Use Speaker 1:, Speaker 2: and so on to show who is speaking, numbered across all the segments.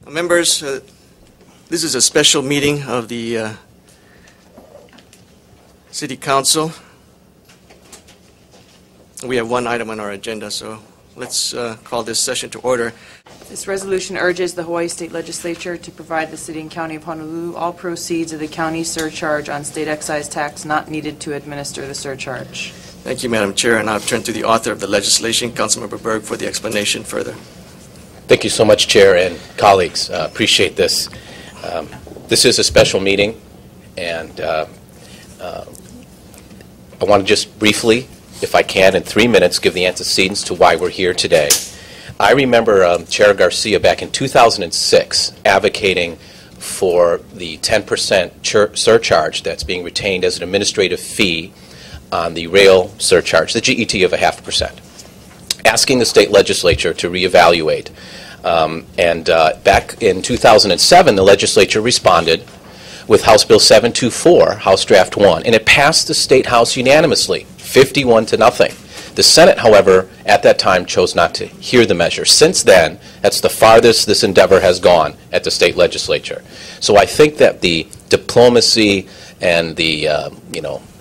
Speaker 1: Members, this is a special meeting of the City Council. We have one item on our agenda, so let's call this session to order.
Speaker 2: This resolution urges the Hawaii State Legislature to provide the City and County of Honolulu all proceeds of the county surcharge on state excise tax not needed to administer the surcharge.
Speaker 1: Thank you, Madam Chair, and I'll turn to the author of the legislation, Councilmember Berg, for the explanation further.
Speaker 3: Thank you so much, Chair and colleagues. Appreciate this. This is a special meeting, and I want to just briefly, if I can, in 3 minutes, give the antecedents to why we're here today. I remember Chair Garcia back in 2006 advocating for the 10% surcharge that's being retained as an administrative fee on the rail surcharge, the GET of 0.5%, asking the state legislature to reevaluate. Back in 2007, the legislature responded with House Bill 724, House Draft 1, and it passed the State House unanimously, 51-0. The Senate, however, at that time chose not to hear the measure. Since then, that's the farthest this endeavor has gone at the state legislature. So I think that the diplomacy and the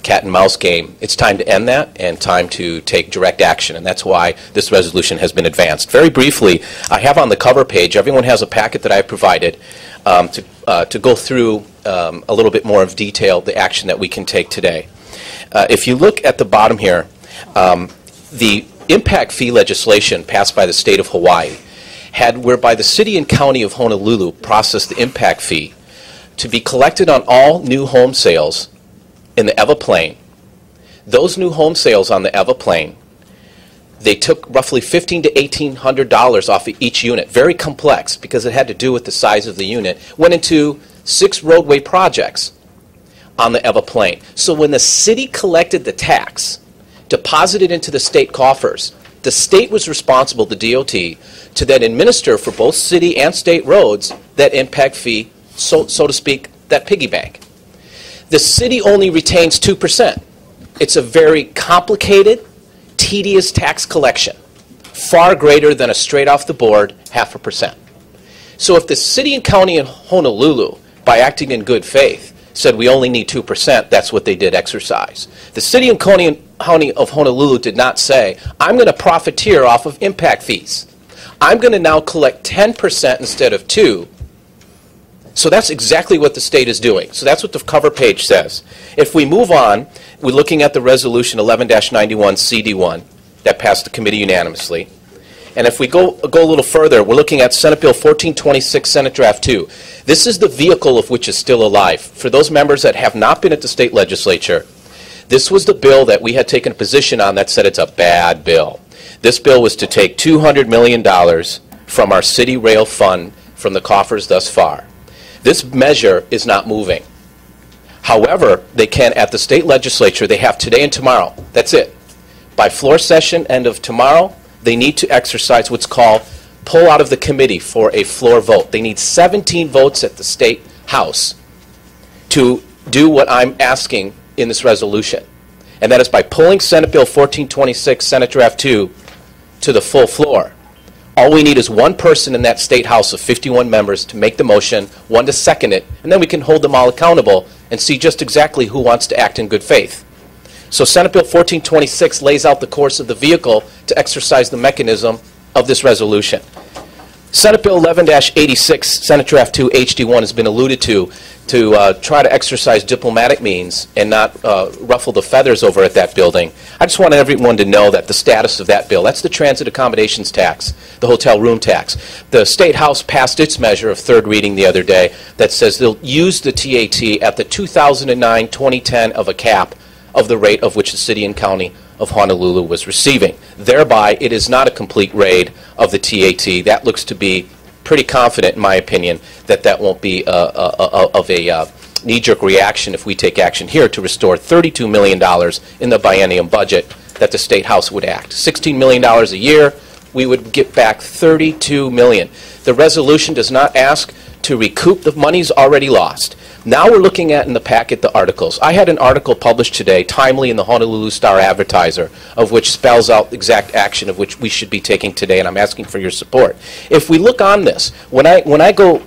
Speaker 3: cat and mouse game, it's time to end that and time to take direct action, and that's why this resolution has been advanced. Very briefly, I have on the cover page, everyone has a packet that I provided to go through a little bit more of detail the action that we can take today. If you look at the bottom here, the impact fee legislation passed by the state of Hawaii had whereby the city and county of Honolulu processed the impact fee to be collected on all new home sales in the Ewa Plain. Those new home sales on the Ewa Plain, they took roughly $1,500 to $1,800 off of each unit. Very complex because it had to do with the size of the unit. Went into 6 roadway projects on the Ewa Plain. So when the city collected the tax, deposited into the state coffers, the state was responsible, the DOT, to then administer for both city and state roads that impact fee, so to speak, that piggy bank. The city only retains 2%. It's a very complicated, tedious tax collection, far greater than a straight off the board 0.5%. So if the city and county of Honolulu, by acting in good faith, said we only need 2%, that's what they did exercise. The city and county of Honolulu did not say, I'm going to profiteer off of impact fees. I'm going to now collect 10% instead of 2%. So that's exactly what the state is doing. So that's what the cover page says. If we move on, we're looking at the resolution 11-91 CD1 that passed the committee unanimously. And if we go a little further, we're looking at Senate Bill 1426, Senate Draft 2. This is the vehicle of which is still alive. For those members that have not been at the state legislature, this was the bill that we had taken a position on that said it's a bad bill. This bill was to take $200 million from our city rail fund from the coffers thus far. This measure is not moving. However, they can, at the state legislature, they have today and tomorrow. That's it. By floor session, end of tomorrow, they need to exercise what's called pull out of the committee for a floor vote. They need 17 votes at the state house to do what I'm asking in this resolution. And that is by pulling Senate Bill 1426, Senate Draft 2, to the full floor. All we need is one person in that state house of 51 members to make the motion, one to second it, and then we can hold them all accountable and see just exactly who wants to act in good faith. So Senate Bill 1426 lays out the course of the vehicle to exercise the mechanism of this resolution. Senate Bill 11-86, Senate Draft 2, HD1 has been alluded to try to exercise diplomatic means and not ruffle the feathers over at that building. I just want everyone to know that the status of that bill, that's the transit accommodations tax, the hotel room tax. The State House passed its measure of third reading the other day that says they'll use the TAT at the 2009-2010 of a cap of the rate of which the city and county of Honolulu was receiving. Thereby, it is not a complete raid of the TAT. That looks to be pretty confident, in my opinion, that that won't be of a knee-jerk reaction if we take action here to restore $32 million in the biennium budget that the State House would act. $16 million a year, we would get back $32 million. The resolution does not ask to recoup the money's already lost. Now we're looking at in the packet the articles. I had an article published today, timely in the Honolulu Star Advertiser, of which spells out exact action of which we should be taking today, and I'm asking for your support. If we look on this, when I go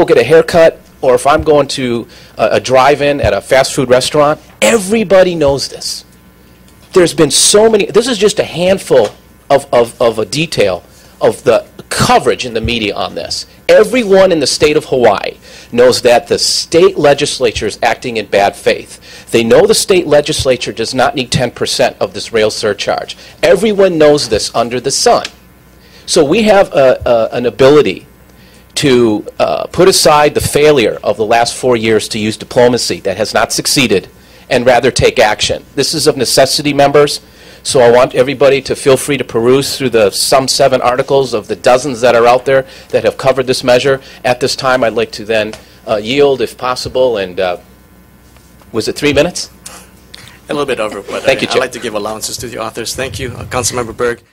Speaker 3: get a haircut, or if I'm going to a drive-in at a fast food restaurant, everybody knows this. There's been so many. This is just a handful of a detail of the coverage in the media on this. Everyone in the state of Hawaii knows that the state legislature is acting in bad faith. They know the state legislature does not need 10% of this rail surcharge. Everyone knows this under the sun. So we have an ability to put aside the failure of the last 4 years to use diplomacy that has not succeeded and rather take action. This is of necessity, members. So I want everybody to feel free to peruse through the some 7 articles of the dozens that are out there that have covered this measure. At this time, I'd like to then yield, if possible, and was it 3 minutes?
Speaker 1: A little bit over, but
Speaker 3: Thank you,
Speaker 1: I'd
Speaker 3: Chair.
Speaker 1: like to give allowances to the authors. Thank you, Councilmember Berg.